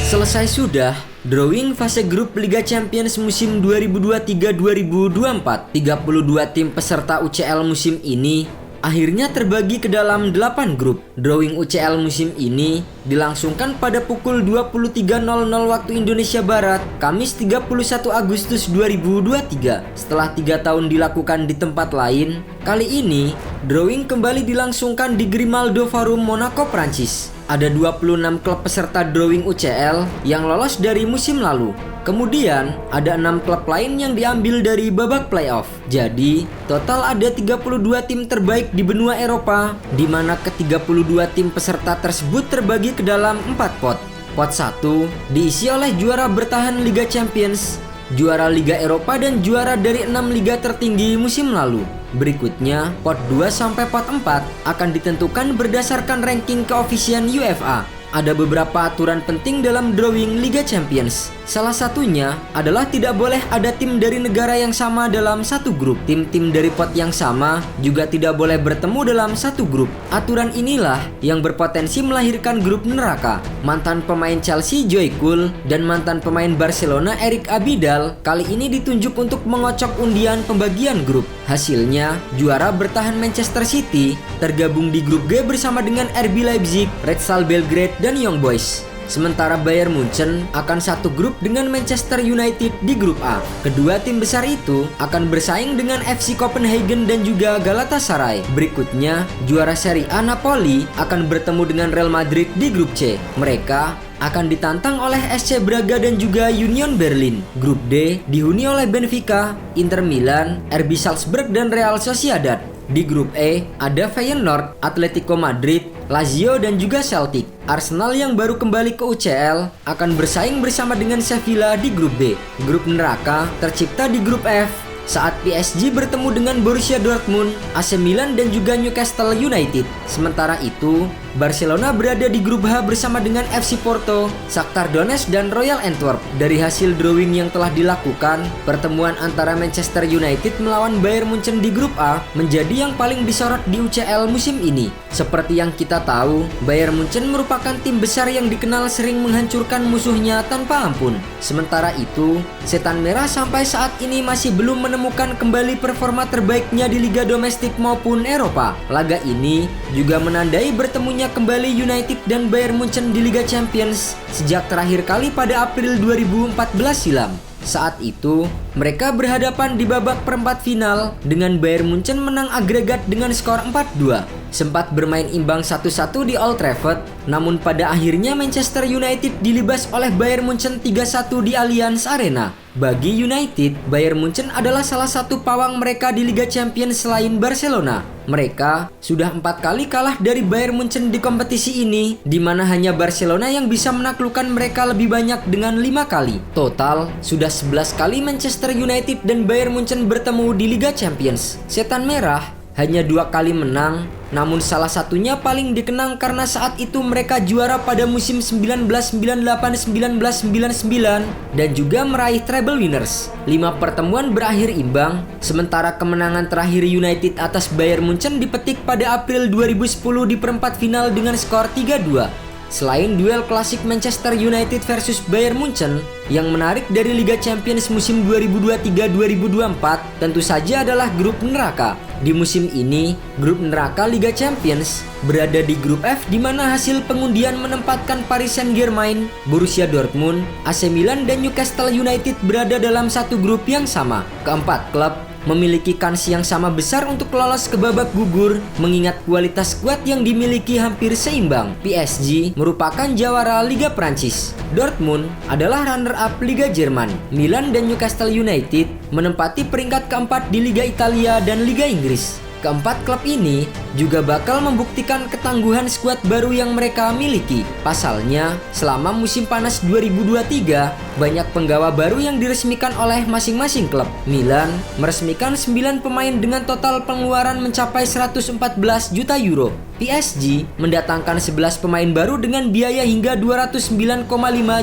Selesai sudah drawing fase grup Liga Champions musim 2023-2024. 32 tim peserta UCL musim ini akhirnya terbagi ke dalam 8 grup. Drawing UCL musim ini dilangsungkan pada pukul 23.00 waktu Indonesia Barat, Kamis 31 Agustus 2023. Setelah 3 tahun dilakukan di tempat lain, kali ini drawing kembali dilangsungkan di Grimaldo Forum Monaco, Prancis. Ada 26 klub peserta drawing UCL yang lolos dari musim lalu. Kemudian ada 6 klub lain yang diambil dari babak playoff. Jadi total ada 32 tim terbaik di benua Eropa, di mana ke-32 tim peserta tersebut terbagi ke dalam 4 pot. Pot 1 diisi oleh juara bertahan Liga Champions, juara Liga Eropa dan juara dari 6 liga tertinggi musim lalu. Berikutnya, pot 2 sampai pot 4 akan ditentukan berdasarkan ranking keofisian UEFA. Ada beberapa aturan penting dalam drawing Liga Champions. Salah satunya adalah tidak boleh ada tim dari negara yang sama dalam satu grup. Tim-tim dari pot yang sama juga tidak boleh bertemu dalam satu grup. Aturan inilah yang berpotensi melahirkan grup neraka. Mantan pemain Chelsea Joy Cool dan mantan pemain Barcelona Eric Abidal kali ini ditunjuk untuk mengocok undian pembagian grup. Hasilnya, juara bertahan Manchester City tergabung di grup G bersama dengan RB Leipzig, Red Star Belgrade, dan Young Boys. Sementara Bayern Munchen akan satu grup dengan Manchester United di grup A. Kedua tim besar itu akan bersaing dengan FC Copenhagen dan juga Galatasaray. Berikutnya, juara Serie A Napoli akan bertemu dengan Real Madrid di grup C. Mereka akan ditantang oleh SC Braga dan juga Union Berlin. Grup D dihuni oleh Benfica, Inter Milan, RB Salzburg, dan Real Sociedad. Di grup E ada Feyenoord, Atletico Madrid, Lazio, dan juga Celtic. Arsenal yang baru kembali ke UCL akan bersaing bersama dengan Sevilla di grup B. Grup neraka tercipta di grup F saat PSG bertemu dengan Borussia Dortmund, AC Milan, dan juga Newcastle United. Sementara itu, Barcelona berada di grup H bersama dengan FC Porto, Shakhtar Donetsk, dan Royal Antwerp. Dari hasil drawing yang telah dilakukan, pertemuan antara Manchester United melawan Bayern Munchen di grup A menjadi yang paling disorot di UCL musim ini. Seperti yang kita tahu, Bayern Munchen merupakan tim besar yang dikenal sering menghancurkan musuhnya tanpa ampun. Sementara itu, Setan Merah sampai saat ini masih belum menemukan kembali performa terbaiknya di liga domestik maupun Eropa. Laga ini juga menandai bertemunya kembali United dan Bayern Munchen di Liga Champions sejak terakhir kali pada April 2014 silam. Saat itu, mereka berhadapan di babak perempat final dengan Bayern Munchen menang agregat dengan skor 4-2. Sempat bermain imbang 1-1 di Old Trafford, namun pada akhirnya Manchester United dilibas oleh Bayern Munchen 3-1 di Allianz Arena. Bagi United, Bayern Munchen adalah salah satu pawang mereka di Liga Champions selain Barcelona. Mereka sudah 4 kali kalah dari Bayern Munchen di kompetisi ini, di mana hanya Barcelona yang bisa menaklukkan mereka lebih banyak dengan 5 kali. Total, sudah 11 kali Manchester United dan Bayern Munchen bertemu di Liga Champions. Setan Merah hanya 2 kali menang, namun salah satunya paling dikenang karena saat itu mereka juara pada musim 1998-1999 dan juga meraih treble winners. 5 pertemuan berakhir imbang, sementara kemenangan terakhir United atas Bayern Munchen dipetik pada April 2010 di perempat final dengan skor 3-2. Selain duel klasik Manchester United versus Bayern Munchen, yang menarik dari Liga Champions musim 2023-2024 tentu saja adalah grup neraka. Di musim ini, grup neraka Liga Champions berada di grup F, di mana hasil pengundian menempatkan Paris Saint-Germain, Borussia Dortmund, AC Milan, dan Newcastle United berada dalam satu grup yang sama. Keempat klub memiliki kans yang sama besar untuk lolos ke babak gugur mengingat kualitas skuad yang dimiliki hampir seimbang. PSG merupakan jawara Liga Prancis, Dortmund adalah runner-up Liga Jerman, Milan dan Newcastle United menempati peringkat keempat di Liga Italia dan Liga Inggris. Keempat klub ini juga bakal membuktikan ketangguhan skuad baru yang mereka miliki. Pasalnya, selama musim panas 2023, banyak penggawa baru yang diresmikan oleh masing-masing klub. Milan meresmikan 9 pemain dengan total pengeluaran mencapai 114 juta euro. PSG mendatangkan 11 pemain baru dengan biaya hingga 209,5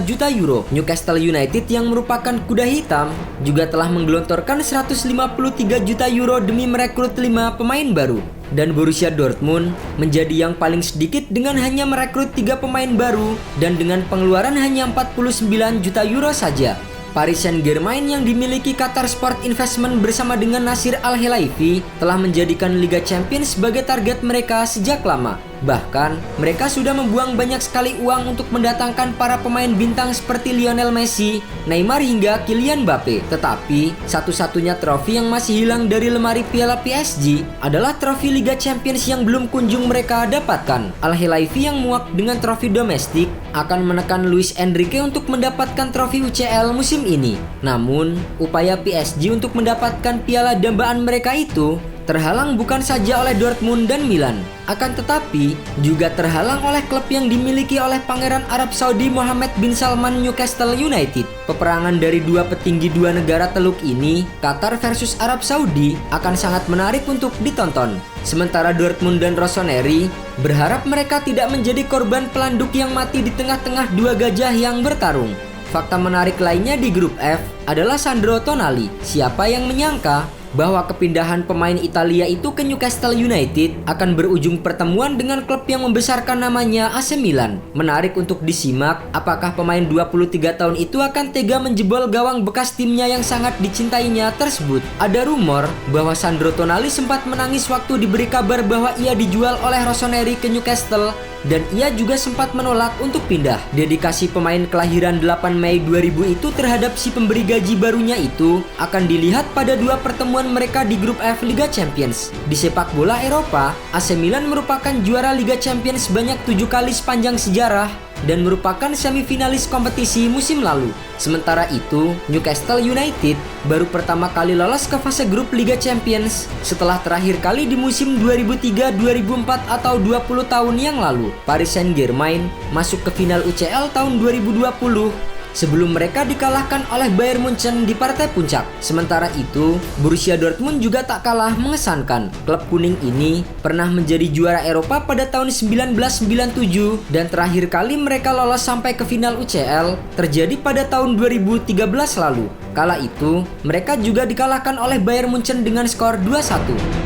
juta euro. Newcastle United yang merupakan kuda hitam juga telah menggelontorkan 153 juta euro demi merekrut 5 pemain baru. dan Borussia Dortmund menjadi yang paling sedikit dengan hanya merekrut 3 pemain baru dan dengan pengeluaran hanya 49 juta euro saja. Paris Saint-Germain yang dimiliki Qatar Sport Investment bersama dengan Nasir Al-Khelaifi telah menjadikan Liga Champions sebagai target mereka sejak lama. Bahkan, mereka sudah membuang banyak sekali uang untuk mendatangkan para pemain bintang seperti Lionel Messi, Neymar hingga Kylian Mbappe. Tetapi, satu-satunya trofi yang masih hilang dari lemari piala PSG adalah trofi Liga Champions yang belum kunjung mereka dapatkan. Al-Khelaifi yang muak dengan trofi domestik akan menekan Luis Enrique untuk mendapatkan trofi UCL musim ini. Namun, upaya PSG untuk mendapatkan piala dambaan mereka itu terhalang bukan saja oleh Dortmund dan Milan, akan tetapi juga terhalang oleh klub yang dimiliki oleh Pangeran Arab Saudi Mohammed bin Salman, Newcastle United. Peperangan dari dua petinggi dua negara teluk ini, Qatar versus Arab Saudi, akan sangat menarik untuk ditonton. Sementara Dortmund dan Rossoneri berharap mereka tidak menjadi korban pelanduk yang mati di tengah-tengah dua gajah yang bertarung. Fakta menarik lainnya di grup F adalah Sandro Tonali. Siapa yang menyangka bahwa kepindahan pemain Italia itu ke Newcastle United akan berujung pertemuan dengan klub yang membesarkan namanya AC Milan. Menarik untuk disimak apakah pemain 23 tahun itu akan tega menjebol gawang bekas timnya yang sangat dicintainya tersebut. Ada rumor bahwa Sandro Tonali sempat menangis waktu diberi kabar bahwa ia dijual oleh Rossoneri ke Newcastle dan ia juga sempat menolak untuk pindah. Dedikasi pemain kelahiran 8 Mei 2000 itu terhadap si pemberi gaji barunya itu akan dilihat pada dua pertemuan mereka di grup F Liga Champions. Di sepak bola Eropa, AC Milan merupakan juara Liga Champions sebanyak 7 kali sepanjang sejarah dan merupakan semifinalis kompetisi musim lalu. Sementara itu, Newcastle United baru pertama kali lolos ke fase grup Liga Champions setelah terakhir kali di musim 2003-2004 atau 20 tahun yang lalu. Paris Saint-Germain masuk ke final UCL tahun 2020 sebelum mereka dikalahkan oleh Bayern Munchen di partai puncak. Sementara itu, Borussia Dortmund juga tak kalah mengesankan. Klub kuning ini pernah menjadi juara Eropa pada tahun 1997 dan terakhir kali mereka lolos sampai ke final UCL terjadi pada tahun 2013 lalu. Kala itu, mereka juga dikalahkan oleh Bayern Munchen dengan skor 2-1.